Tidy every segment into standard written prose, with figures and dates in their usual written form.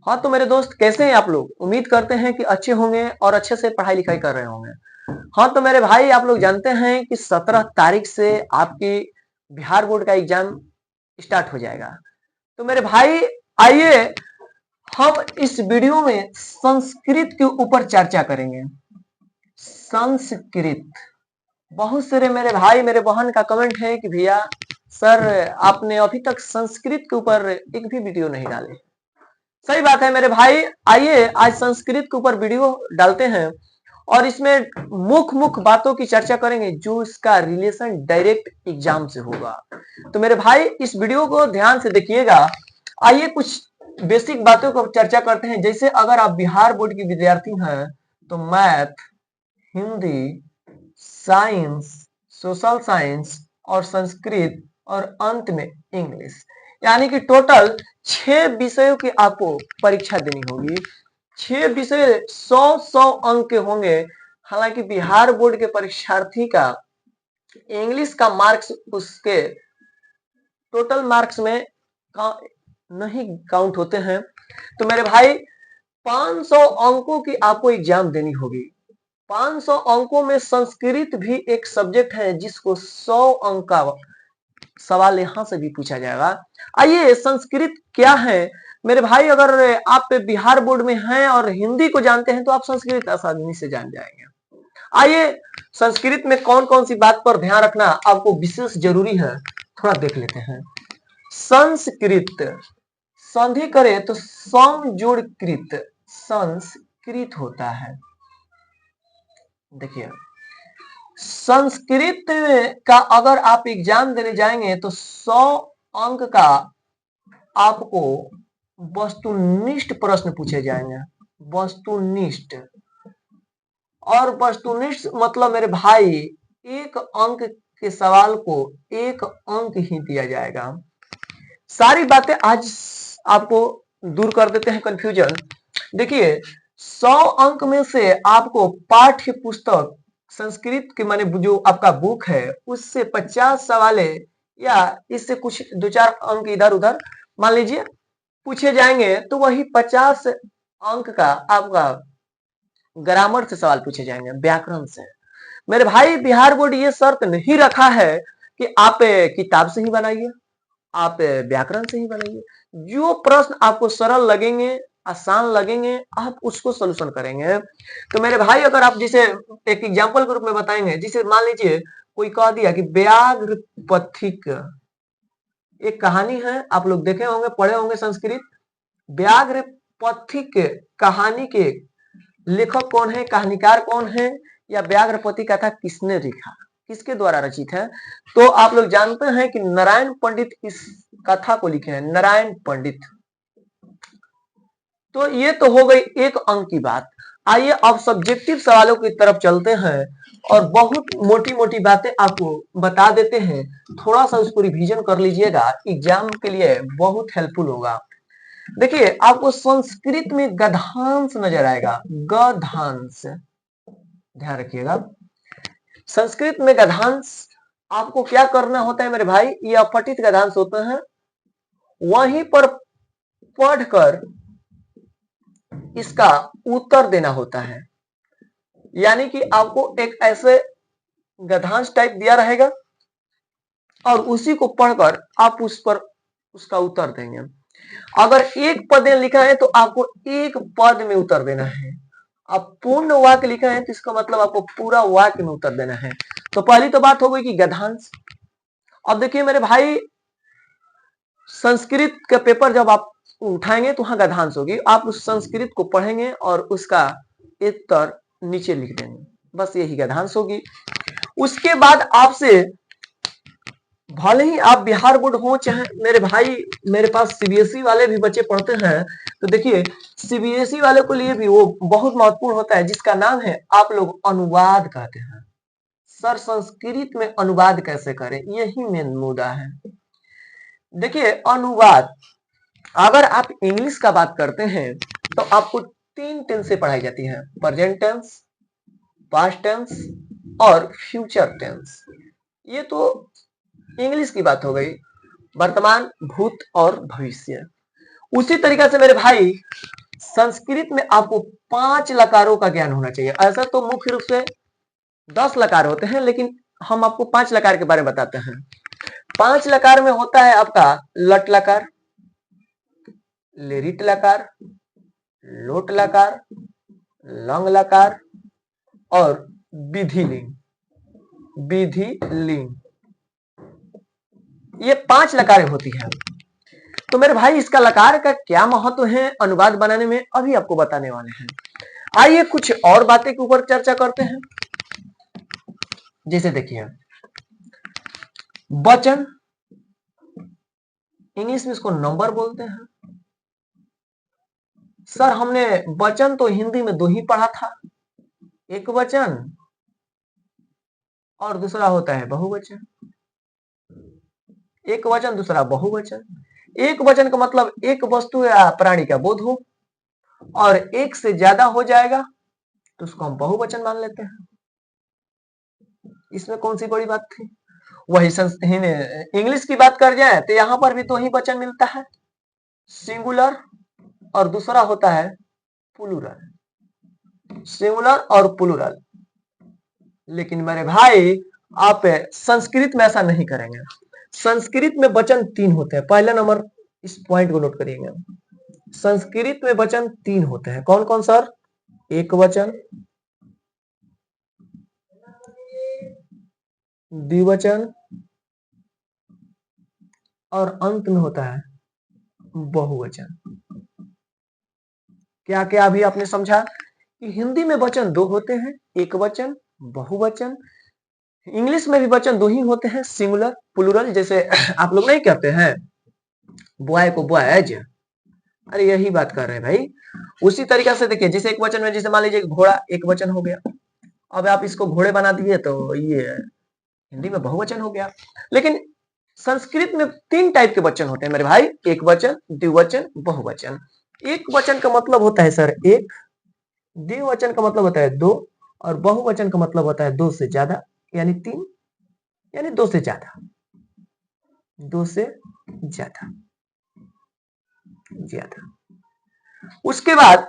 हाँ तो मेरे दोस्त कैसे हैं आप लोग। उम्मीद करते हैं कि अच्छे होंगे और अच्छे से पढ़ाई लिखाई कर रहे होंगे। हाँ तो मेरे भाई आप लोग जानते हैं कि 17 तारीख से आपकी बिहार बोर्ड का एग्जाम स्टार्ट हो जाएगा। तो मेरे भाई आइए हम इस वीडियो में संस्कृत के ऊपर चर्चा करेंगे। संस्कृत, बहुत सारे मेरे भाई मेरे बहन का कमेंट है कि भैया सर आपने अभी तक संस्कृत के ऊपर एक भी वीडियो नहीं डाले। सही बात है मेरे भाई, आइए आज संस्कृत के ऊपर वीडियो डालते हैं और इसमें मुख्य बातों की चर्चा करेंगे जो इसका रिलेशन डायरेक्ट एग्जाम से होगा। तो मेरे भाई इस वीडियो को ध्यान से देखिएगा। आइए कुछ बेसिक बातों को चर्चा करते हैं। जैसे अगर आप बिहार बोर्ड की विद्यार्थी हैं तो math, Hindi, science, social science और संस्कृत और अंत में इंग्लिश, यानी कि टोटल 6 विषयों की आपको परीक्षा देनी होगी। 6 विषय 100 अंक के होंगे। हालांकि बिहार बोर्ड के परीक्षार्थी का इंग्लिश का मार्क्स उसके टोटल मार्क्स में नहीं काउंट होते हैं। तो मेरे भाई 500 अंकों की आपको एग्जाम देनी होगी। 500 अंकों में संस्कृत भी एक सब्जेक्ट है जिसको 100 अंक का सवाल यहां से भी पूछा जाएगा। आइए संस्कृत क्या है मेरे भाई, अगर आप बिहार बोर्ड में हैं और हिंदी को जानते हैं तो आप संस्कृत आसानी से जान जाएंगे। आइए संस्कृत में कौन कौन सी बात पर ध्यान रखना आपको विशेष जरूरी है थोड़ा देख लेते हैं। संस्कृत संधि करे तो सम जोड़ कृत संस्कृत होता है। देखिए संस्कृत का अगर आप एग्जाम देने जाएंगे तो 100 अंक का आपको वस्तुनिष्ठ प्रश्न पूछे जाएंगे। वस्तुनिष्ठ, और वस्तुनिष्ठ मतलब मेरे भाई 1 अंक के सवाल को 1 अंक ही दिया जाएगा। सारी बातें आज आपको दूर कर देते हैं कंफ्यूजन। देखिए 100 अंक में से आपको पाठ्य पुस्तक संस्कृत के माने जो आपका बुक है उससे 50 सवाले या इससे कुछ 2-4 अंक इधर उधर मान लीजिए पूछे जाएंगे। तो वही 50 अंक का आपका ग्रामर से सवाल पूछे जाएंगे, व्याकरण से। मेरे भाई बिहार बोर्ड ये शर्त नहीं रखा है कि आप किताब से ही बनाइए, आप व्याकरण से ही बनाइए। जो प्रश्न आपको सरल लगेंगे, आसान लगेंगे, आप उसको सोल्यूशन करेंगे। तो मेरे भाई अगर आप जिसे एक एग्जांपल के रूप में बताएंगे, जिसे मान लीजिए कोई कह दिया कि व्याघ्र पथिक, एक कहानी है, आप लोग देखे होंगे पढ़े होंगे संस्कृत। व्याघ्र पथिक कहानी के लेखक कौन है, कहानीकार कौन है, या व्याघ्रपति कथा किसने लिखा, किसके द्वारा रचित है? तो आप लोग जानते हैं कि नारायण पंडित इस कथा को लिखे हैं, नारायण पंडित। तो ये तो हो गई 1 अंक की बात। आइए अब सब्जेक्टिव सवालों की तरफ चलते हैं और बहुत मोटी मोटी बातें आपको बता देते हैं। थोड़ा सा उसको रिवीजन कर लीजिएगा, एग्जाम के लिए बहुत हेल्पफुल होगा। देखिए आपको संस्कृत में गद्यांश नजर आएगा, गद्यांश ध्यान रखिएगा। संस्कृत में गद्यांश आपको क्या करना होता है मेरे भाई, ये अपठित गद्यांश होते हैं, वहीं पर पढ़कर इसका उत्तर देना होता है। यानी कि आपको एक ऐसे गद्यांश टाइप दिया रहेगा और उसी को पढ़कर आप उस पर उसका उत्तर देंगे। अगर एक पद लिखा है तो आपको एक पद में उत्तर देना है। अब पूर्ण वाक्य लिखा है तो इसका मतलब आपको पूरा वाक्य में उत्तर देना है। तो पहली तो बात हो गई कि गद्यांश। अब देखिए मेरे भाई संस्कृत का पेपर जब आप उठाएंगे तो वहां गद्यांश होगी, आप उस संस्कृत को पढ़ेंगे और उसका उत्तर नीचे लिख देंगे, बस यही गद्यांश होगी। उसके बाद आपसे भले ही आप बिहार बोर्ड हो चाहे मेरे भाई मेरे पास सीबीएसई वाले भी बच्चे पढ़ते हैं, तो देखिए सीबीएसई वाले के लिए भी वो बहुत महत्वपूर्ण होता है जिसका नाम है, आप लोग अनुवाद कहते हैं। सर संस्कृत में अनुवाद कैसे करें, यही मेन मुद्दा है। देखिए अनुवाद अगर आप इंग्लिश का बात करते हैं तो आपको 3 टेंस से पढ़ाई जाती है, प्रेजेंट टेंस, पास्ट टेंस और फ्यूचर टेंस। ये तो इंग्लिश की बात हो गई, वर्तमान, भूत और भविष्य। उसी तरीके से मेरे भाई संस्कृत में आपको 5 लकारों का ज्ञान होना चाहिए। ऐसा तो मुख्य रूप से 10 लकार होते हैं, लेकिन हम आपको 5 लकार के बारे में बताते हैं। 5 लकार में होता है आपका लट लकार, लेरिट लकार, लोट लकार, लंग लकार और विधिलिंग। विधिलिंग, ये 5 लकारें होती हैं। तो मेरे भाई इसका लकार का क्या महत्व है अनुवाद बनाने में, अभी आपको बताने वाले हैं। आइए कुछ और बातें के ऊपर चर्चा करते हैं। जैसे देखिए वचन, इंग्लिश में इसको नंबर बोलते हैं। सर हमने वचन तो हिंदी में 2 ही पढ़ा था, एक वचन और दूसरा होता है बहुवचन। एक वचन दूसरा बहुवचन। एक वचन का मतलब एक वस्तु या प्राणी का बोध हो, और एक से ज्यादा हो जाएगा तो उसको हम बहुवचन मान लेते हैं। इसमें कौन सी बड़ी बात थी। वही इंग्लिश की बात कर जाए तो यहां पर भी 2 ही वचन मिलता है, सिंगुलर और दूसरा होता है प्लूरल। सिंगुलर और प्लूरल। लेकिन मेरे भाई आप संस्कृत में ऐसा नहीं करेंगे। संस्कृत में वचन 3 होते हैं। पहला नंबर इस पॉइंट को नोट करिएगा। संस्कृत में वचन 3 होते हैं। कौन कौन सर? एक वचन, द्विवचन और अंत में होता है बहुवचन। क्या क्या अभी आपने समझा कि हिंदी में वचन 2 होते हैं, एक वचन, बहुवचन। इंग्लिश में भी वचन 2 ही होते हैं, सिंगुलर, प्लूरल। जैसे आप लोग नहीं कहते हैं बॉय को बॉयज, अरे यही बात कर रहे हैं भाई। उसी तरीके से देखिए, जैसे एक वचन में, जैसे मान लीजिए घोड़ा एक वचन हो गया, अब आप इसको घोड़े बना दिए तो ये हिंदी में बहुवचन हो गया। लेकिन संस्कृत में 3 टाइप के वचन होते हैं मेरे भाई, एक वचन, द्विवचन, बहुवचन। एक वचन का मतलब होता है सर एक, द्विवचन का मतलब होता है 2 और बहुवचन का मतलब होता है 2 से ज्यादा, यानी 3, यानी 2 से ज्यादा, 2 से ज्यादा ज्यादा। उसके बाद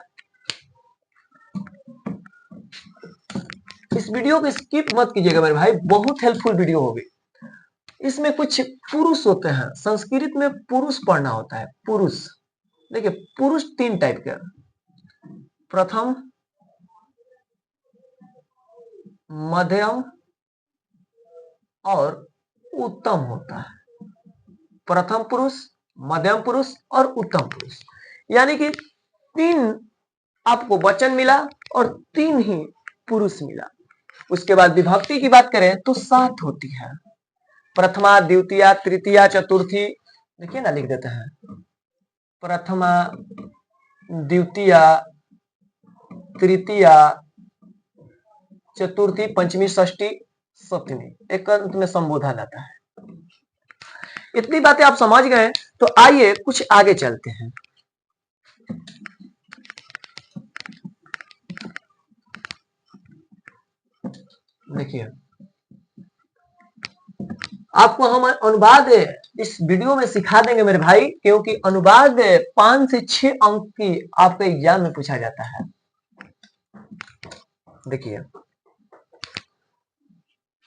इस वीडियो को स्किप मत कीजिएगा मेरे भाई, बहुत हेल्पफुल वीडियो होगी। इसमें कुछ पुरुष होते हैं, संस्कृत में पुरुष पढ़ना होता है। पुरुष, देखिए पुरुष 3 टाइप के, प्रथम, मध्यम और उत्तम होता है। प्रथम पुरुष, मध्यम पुरुष और उत्तम पुरुष, यानी कि 3 आपको वचन मिला और 3 ही पुरुष मिला। उसके बाद विभक्ति की बात करें तो 7 होती है, प्रथमा, द्वितीया, तृतीया, चतुर्थी। देखिए ना, लिख देते हैं प्रथमा, द्वितीया, तृतीया, चतुर्थी, पंचमी, षष्ठी, सप्तमी, एक अंत में संबोधन आता है। इतनी बातें आप समझ गए तो आइए कुछ आगे चलते हैं। देखिए आपको हम अनुवाद इस वीडियो में सिखा देंगे मेरे भाई, क्योंकि अनुवाद 5 से 6 अंक की आपके एग्जाम में पूछा जाता है। देखिए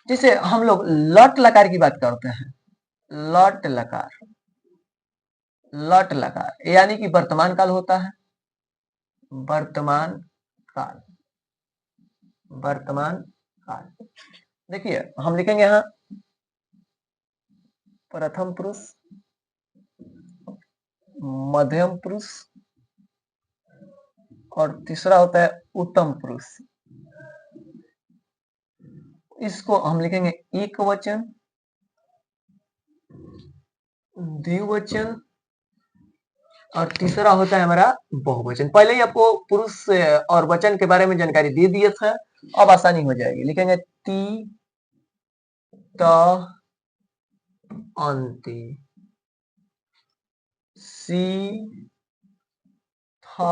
जैसे हम लोग लट लकार की बात करते हैं, लट लकार, लट लकार यानी कि वर्तमान काल होता है, वर्तमान काल, वर्तमान काल। देखिए हम लिखेंगे यहां प्रथम पुरुष, मध्यम पुरुष और तीसरा होता है उत्तम पुरुष। इसको हम लिखेंगे एक वचन, द्विवचन और तीसरा होता है हमारा बहुवचन। पहले ही आपको पुरुष और वचन के बारे में जानकारी दे दिए थे, अब आसानी हो जाएगी। लिखेंगे ती, त, अंति, सी, थ,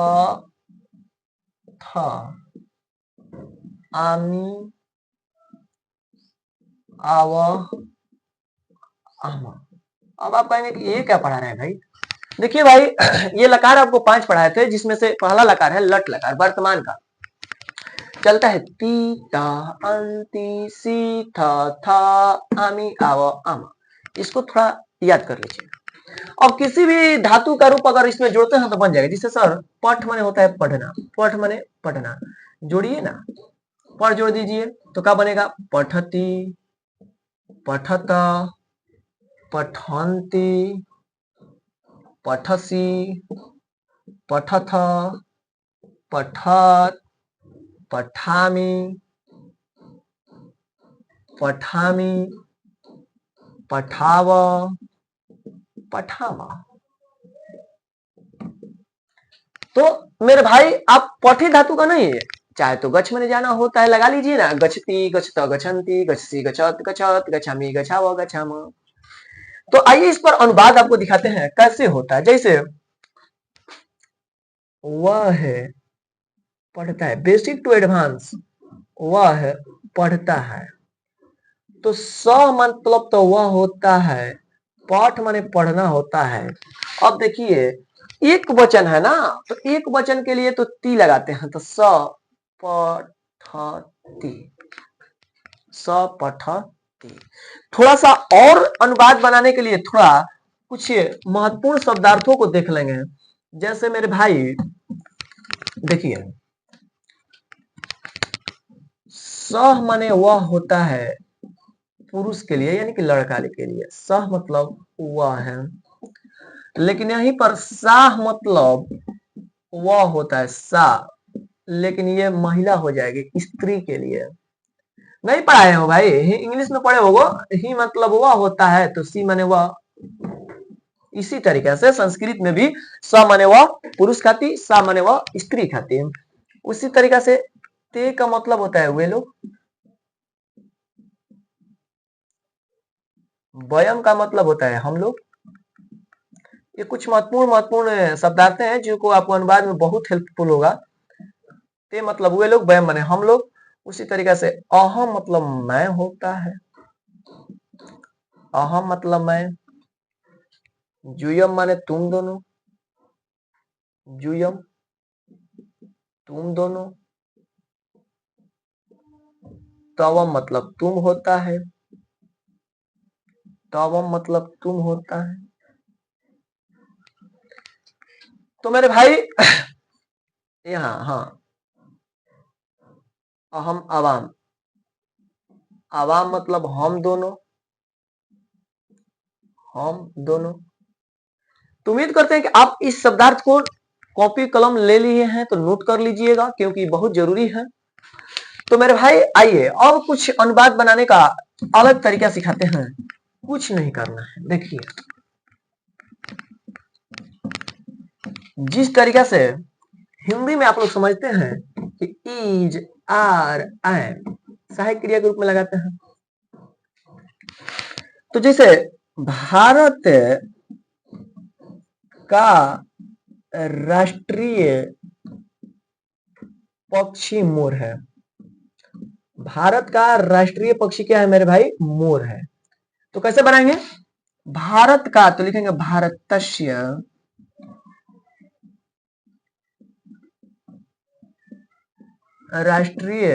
आमी, आव, आमा। अब आप कहेंगे कि ये क्या पढ़ा रहे हैं भाई, देखिए भाई ये लकार आपको 5 पढ़ाए थे, जिसमें से पहला लकार है लट लकार, वर्तमान का चलता है ती ता अंति सी था था आमी आव आमा। इसको थोड़ा याद कर लीजिए। अब किसी भी धातु का रूप अगर इसमें जोड़ते हैं तो बन जाएगा। जिससे सर पठ माने होता है पढ़ना, पठ माने पढ़ना, जोड़िए ना, पढ़ जोड़ दीजिए तो क्या बनेगा, पठती, पठत, पठन्ति, पठसी, पठथ, पठत, पठामि, पठामि, पठाव, पठावा। तो मेरे भाई आप पठे धातु का नहीं है, चाहे तो गच्छ में जाना होता है लगा लीजिए ना, गच्छति, गच्छत, गच्छन्ति, गच्छसि, गच्छत, गच्छत, गच्छामि, गच्छाव, गच्छाम। तो आइए इस पर अनुवाद आपको दिखाते हैं कैसे होता है। जैसे वह है पढ़ता है, बेसिक टू एडवांस, वह पढ़ता है। तो स मतलब तो वह होता है, पाठ माने पढ़ना होता है। अब देखिए एक वचन है ना, तो एक वचन के लिए तो ती लगाते हैं, तो स पठती, स पठती। थोड़ा सा और अनुवाद बनाने के लिए थोड़ा कुछ महत्वपूर्ण शब्दार्थों को देख लेंगे। जैसे मेरे भाई देखिए सह माने वह होता है पुरुष के लिए, यानी कि लड़का के लिए, सह मतलब वह है। लेकिन यहीं पर साह मतलब वह होता है सा, लेकिन ये महिला हो जाएगी स्त्री के लिए। नहीं पढ़ाए हो भाई, इंग्लिश में पढ़े होगो, ही मतलब वह होता है तो सी माने वह। इसी तरीके से संस्कृत में भी स माने वह पुरुष खाती, सा माने वह स्त्री खाती। उसी तरीके से ते का मतलब होता है वे लोग, वयम का मतलब होता है हम लोग। ये कुछ महत्वपूर्ण शब्दार्थ हैं जो को आपको अनुवाद में बहुत हेल्पफुल होगा। ते मतलब वे लोग, वयम माने हम लोग। उसी तरीके से अहम मतलब मैं होता है, अहम मतलब मैं। जुयम माने तुम दोनों, जुयम तुम दोनों। तवम मतलब तुम होता है, तवम मतलब तुम होता है। तो मेरे भाई यहाँ हाँ अहम अवाम, अवाम मतलब हम दोनों, हम दोनों। तो उम्मीद करते हैं कि आप इस शब्दार्थ को कॉपी कलम ले लिए हैं तो नोट कर लीजिएगा, क्योंकि बहुत जरूरी है। तो मेरे भाई आइए अब कुछ अनुवाद बनाने का अलग तरीका सिखाते हैं। कुछ नहीं करना है, देखिए जिस तरीका से हिंदी में आप लोग समझते हैं कि इज, आर, एम सहायक क्रिया के रूप में लगाते हैं। तो जैसे भारत का राष्ट्रीय पक्षी मोर है। भारत का राष्ट्रीय पक्षी क्या है मेरे भाई, मोर है। तो कैसे बनाएंगे, भारत का तो लिखेंगे भारतस्य राष्ट्रीय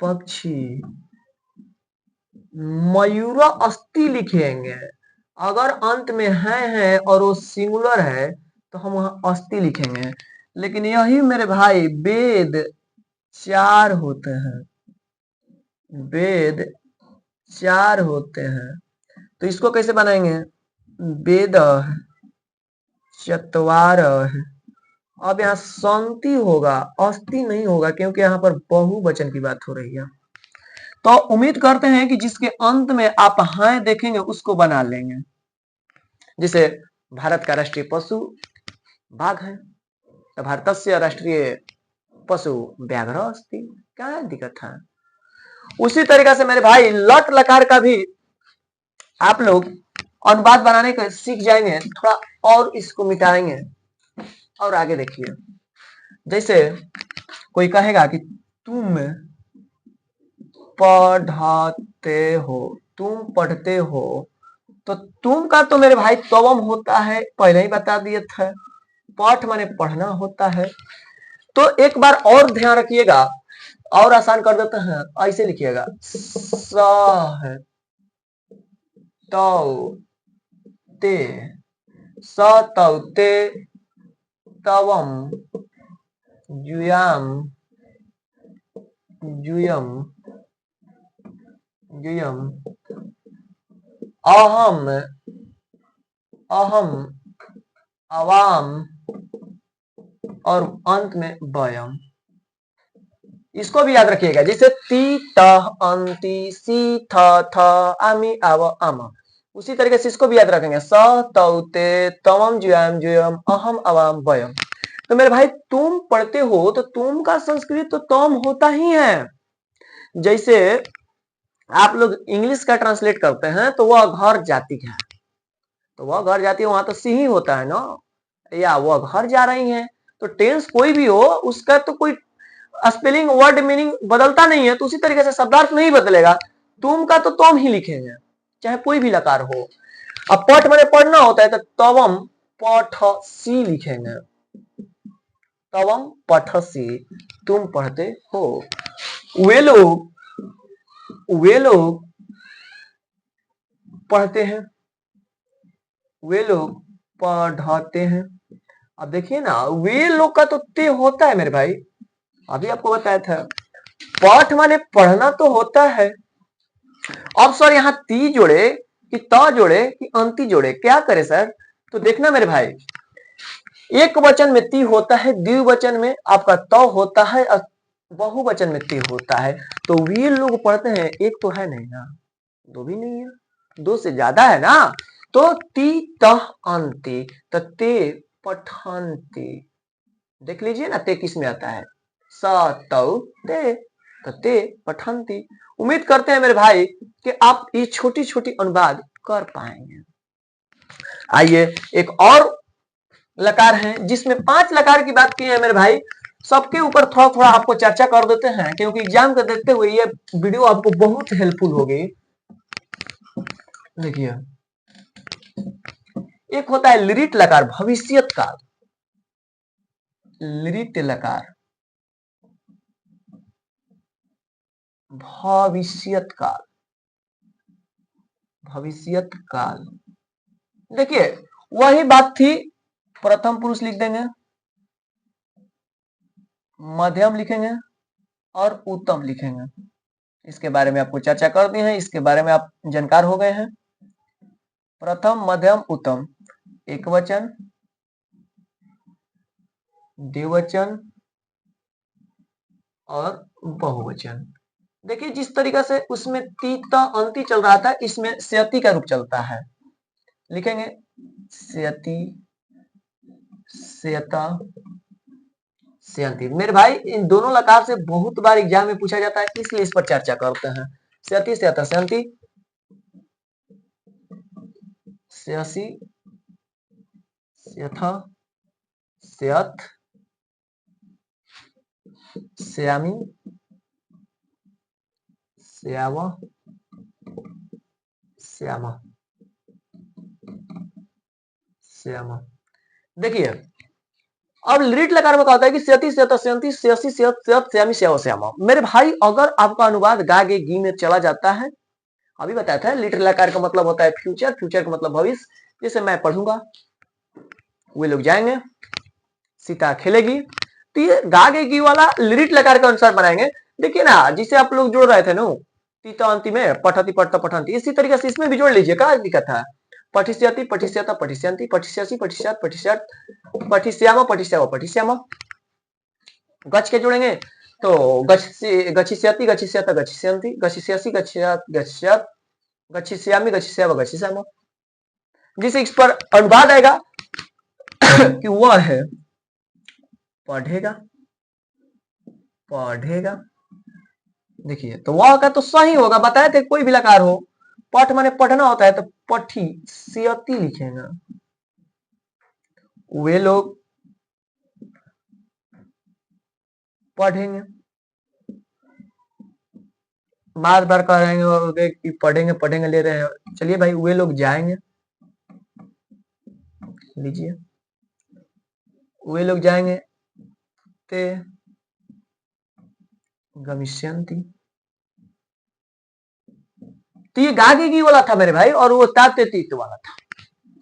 पक्षी, मयूर अस्थि लिखेंगे। अगर अंत में है और वो सिंगुलर है तो हम वहां अस्थि लिखेंगे। लेकिन यही मेरे भाई वेद 4 होते हैं, वेद 4 होते हैं। तो इसको कैसे बनाएंगे, वेद चत्वार। अब यहाँ संति होगा, अस्थि नहीं होगा, क्योंकि यहाँ पर बहुवचन की बात हो रही है। तो उम्मीद करते हैं कि जिसके अंत में आप हैं देखेंगे उसको बना लेंगे। जैसे भारत का राष्ट्रीय पशु बाघ है, तो भारतस्य राष्ट्रीय पशु व्याघ्र अस्ति, क्या दिक्कत है। उसी तरीके से मेरे भाई लट लकार का भी आप लोग अनुवाद बनाने का सीख जाएंगे, थोड़ा और इसको मिटाएंगे। और आगे देखिए, जैसे कोई कहेगा कि तुम पढ़ते हो, तुम पढ़ते हो, तो तुम का तो मेरे भाई तवम होता है, पहले ही बता दिए थे। पठ माने पढ़ना होता है। तो एक बार और ध्यान रखिएगा, और आसान कर देते हैं, ऐसे लिखिएगा स तौ ते, स तौ ते तवम जुयाम जुयम जुयम अहम अहम अवाम और अंत में वयम। इसको भी याद रखिएगा, जैसे ती त अंति सी थ थ आमी आव आम, उसी तरीके से इसको भी याद रखेंगे स तौ ते तवम जुयाम जुयम अहम अवाम वयम। तो मेरे भाई तुम पढ़ते हो तो तुम का संस्कृत तो तम होता ही है। जैसे आप लोग इंग्लिश का ट्रांसलेट करते हैं तो वह घर जाती है, तो वह घर जाती है, वहां तो सी ही होता है ना, या वह घर जा रही है। तो टेंस कोई भी हो उसका तो कोई स्पेलिंग वर्ड मीनिंग बदलता नहीं है, तो उसी तरीके से शब्दार्थ नहीं बदलेगा। तुम का तो तुम ही लिखेंगे चाहे कोई भी लकार हो। अब पठ मैंने पढ़ना होता है तो तवम पठ सी लिखेंगे, तवम पठ सी, तुम पढ़ते हो। वे लोग पढ़ते हैं, वे लोग पढ़ाते हैं। अब देखिए ना, वे लोग का तो ते होता है मेरे भाई, अभी आपको बताया था। पाठ माने पढ़ना तो होता है। अब सर यहाँ ती जोड़े कि त जोड़े कि अंति जोड़े, क्या करे सर? तो देखना मेरे भाई, एक वचन में ती होता है, द्विवचन में आपका त होता है, और बहुवचन में ती होता है। तो वे लोग पढ़ते हैं, एक तो है नहीं ना, दो भी नहीं है, दो से ज्यादा है ना। तो ती तह अंति, तो ते पठंती। देख लीजिए ना ते किस में आता है, स तौ ते, तो ते पठंती। उम्मीद करते हैं मेरे भाई कि आप ये छोटी छोटी अनुवाद कर पाएंगे। आइए एक और लकार है जिसमें 5 लकार की बात की है मेरे भाई, सबके ऊपर थोड़ा थोड़ा आपको चर्चा कर देते हैं, क्योंकि एग्जाम को देखते हुए ये वीडियो आपको बहुत हेल्पफुल होगी। देखिए, एक होता है लिरिट लकार, भविष्यत काल, लिरिट लकार, भविष्यत काल, भविष्यत काल। देखिए वही बात थी, प्रथम पुरुष लिख देंगे, मध्यम लिखेंगे और उत्तम लिखेंगे। इसके बारे में आपको चर्चा कर दी है, इसके बारे में आप जानकार हो गए हैं। प्रथम मध्यम उत्तम, एक वचन, द्विवचन और बहुवचन। देखिए जिस तरीके से उसमें तीता अंति चल रहा था, इसमें स्यति का रूप चलता है, लिखेंगे स्यति, स्यता, स्यंति। मेरे भाई इन दोनों लकार से बहुत बार एग्जाम में पूछा जाता है, इसलिए इस पर चर्चा करते हैं। स्यति, स्यता, स्यंति, स्यसि, स्यथ, स्यथ, स्यामी, स्याव, श्यामा, श्यामा। देखिए अब लिरिट लकार में क्या होता है कि स्यति, स्यता, स्यंति, स्यसि, स्यथ, स्यथ, स्यामी, स्याव, श्यामा। मेरे भाई अगर आपका अनुवाद गा गे गी में चला जाता है, अभी बताया था लिट लकार का मतलब होता है फ्यूचर, फ्यूचर का मतलब भविष्य। जैसे मैं पढ़ूंगा, वे लोग जाएंगे, सीता खेलेगी, तो ये गा गे गी वाला लिरिट लकार के अनुसार बनाएंगे। देखिए ना, जिसे आप लोग जोड़ रहे थे ना तीता अंति में, पठती पठता पठंती, इसी तरीके से इसमें भी जोड़ लीजिए, क्या दिक्कत है? पठिष्यति पठिष्यता पठिष्यन्ति, पठिष्यसि पठिष्यत पठिष्यत, पठिष्याम पठिष्याव पठिष्याम। गच्छ के जोड़ेंगे तो गच्छिष्यति गच्छिष्यत गच्छिष्यन्ति, गच्छिष्यसि गच्छिष्यत गच्छिष्यत, गच्छिष्यामि गच्छिष्याव गच्छिष्याम। जिसे इस पर अनुवाद आएगा कि वह है पढ़ेगा, पढ़ेगा। देखिए तो वह का तो सही होगा, बताए थे कोई भी लकार हो, पठ माने पढ़ना होता है, तो पठी सियति लिखेगा। वे लोग पढ़ेंगे, बार बार कह रहे हैं कि पढ़ेंगे पढ़ेंगे ले रहे हैं। चलिए भाई, वे लोग जाएंगे, लीजिए, वे लोग जाएंगे ते गमिष्यन्ति। तो ये गागे की वाला था मेरे भाई, और वो ताते तीत वाला था,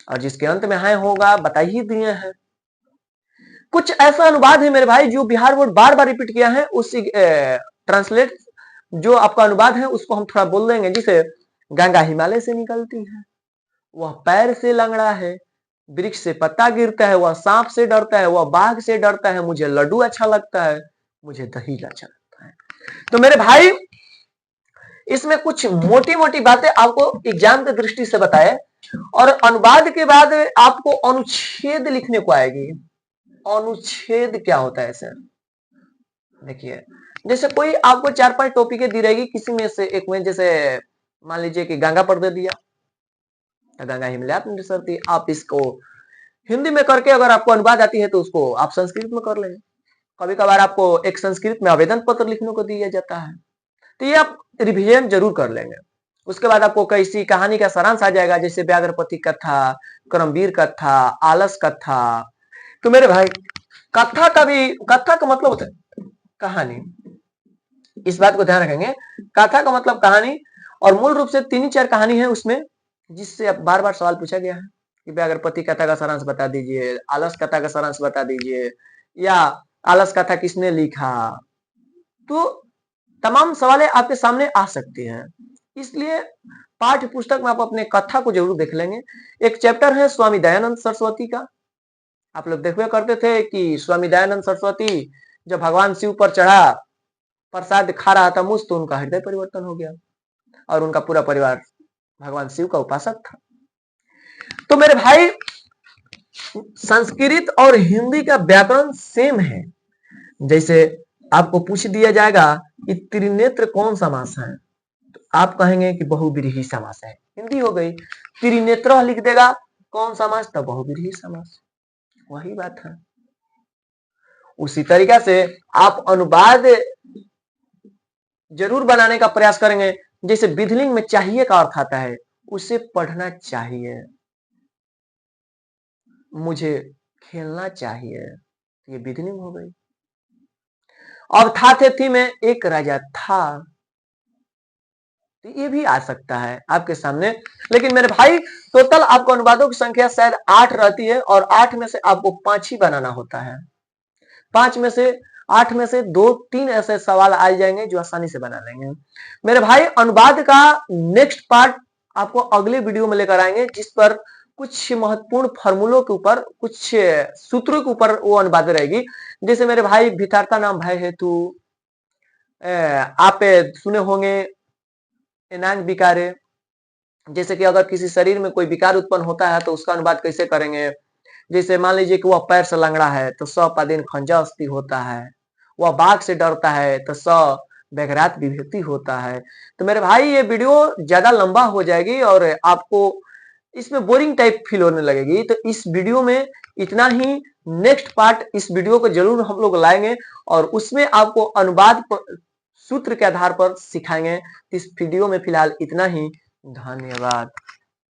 और जिसके अंत में हाय होगा बता ही दिए हैं। कुछ ऐसा अनुवाद है मेरे भाई जो बिहार बोर्ड बार बार रिपीट किया है, उसी ट्रांसलेट जो आपका अनुवाद है उसको हम थोड़ा बोल देंगे। जिसे गंगा हिमालय से निकलती है, वह पैर से लंगड़ा है, वृक्ष से पत्ता गिरता है, वह सांप से डरता है, वह बाघ से डरता है, मुझे लड्डू अच्छा लगता है, मुझे दही अच्छा लगता है। तो मेरे भाई इसमें कुछ मोटी मोटी बातें आपको एग्जाम की दृष्टि से बताए, और अनुवाद के बाद आपको अनुच्छेद लिखने को आएगी। अनुच्छेद क्या होता है सर? देखिए, जैसे कोई आपको 4-5 टॉपिक दी रहेगी, किसी में से एक में, जैसे मान लीजिए कि गंगा पर दे दिया, गंगा हिमालय सरती, आप इसको हिंदी में करके अगर आपको अनुवाद आती है तो उसको आप संस्कृत में कर लेंगे। कभी कभार आपको एक संस्कृत में आवेदन पत्र लिखने को दिया जाता है, तो ये आप रिवीजन जरूर कर लेंगे। उसके बाद आपको कैसी कहानी का सारांश आ जाएगा, जैसे व्याघ्रपति कथा, करमवीर कथा, आलस कथा। तो मेरे भाई कथा का भी, कथा का मतलब होता है कहानी, इस बात को ध्यान रखेंगे। कथा का मतलब कहानी, और मूल रूप से 3-4 कहानी है उसमें, जिससे अब बार बार सवाल पूछा गया है कि व्याघ्रपति कथा का सारांश बता दीजिए, आलस कथा का सारांश बता दीजिए, या आलस कथा किसने लिखा। तो तमाम सवालें आपके सामने आ सकती हैं, इसलिए पाठ्य पुस्तक में आप अपने कथा को जरूर देख लेंगे। एक चैप्टर है स्वामी दयानंद सरस्वती का, आप लोग देखते करते थे कि स्वामी दयानंद सरस्वती जब भगवान शिव पर चढ़ा, प्रसाद खा रहा था मुझ, तो उनका हृदय परिवर्तन हो गया, और उनका पूरा परिवार भगवान शिव का उपासक था। तो मेरे भाई संस्कृत और हिंदी का व्याकरण सेम है। जैसे आपको पूछ दिया जाएगा कि त्रिनेत्र कौन समास है, तो आप कहेंगे कि बहुव्रीहि समास है। हिंदी हो गई, त्रिनेत्र लिख देगा कौन समास, तो बहुव्रीहि समास, वही बात है। उसी तरीका से आप अनुवाद जरूर बनाने का प्रयास करेंगे। जैसे विधिलिंग में चाहिए का अर्थ आता है, उसे पढ़ना चाहिए, मुझे खेलना चाहिए, ये विधिलिंग हो गई। अब था थे थी में एक राजा था, तो ये भी आ सकता है आपके सामने। लेकिन मेरे भाई टोटल आपको अनुवादों की संख्या शायद 8 रहती है, और 8 में से आपको 5 ही बनाना होता है। 8 में से 2-3 ऐसे सवाल आ जाएंगे जो आसानी से बना लेंगे। मेरे भाई अनुवाद का नेक्स्ट पार्ट आपको अगले वीडियो में लेकर आएंगे, जिस पर कुछ महत्वपूर्ण फॉर्मूलों के ऊपर, कुछ सूत्रों के ऊपर वो अनुवाद रहेगी। जैसे मेरे भाई भितारता नाम भय हेतु, आप सुने होंगे एनांग विकारे, जैसे कि अगर किसी शरीर में कोई विकार उत्पन्न होता है तो उसका अनुवाद कैसे करेंगे। जैसे मान लीजिए कि वह पैर से लंगड़ा है तो स पादेन खंजा अस्थि होता है, वह बाघ से डरता है तो स बेघरात विभूति होता है। तो मेरे भाई ये वीडियो ज्यादा लंबा हो जाएगी और आपको इसमें बोरिंग टाइप फील होने लगेगी, तो इस वीडियो में इतना ही। नेक्स्ट पार्ट इस वीडियो को जरूर हम लोग लाएंगे और उसमें आपको अनुवाद सूत्र के आधार पर सिखाएंगे। इस वीडियो में फिलहाल इतना ही। धन्यवाद।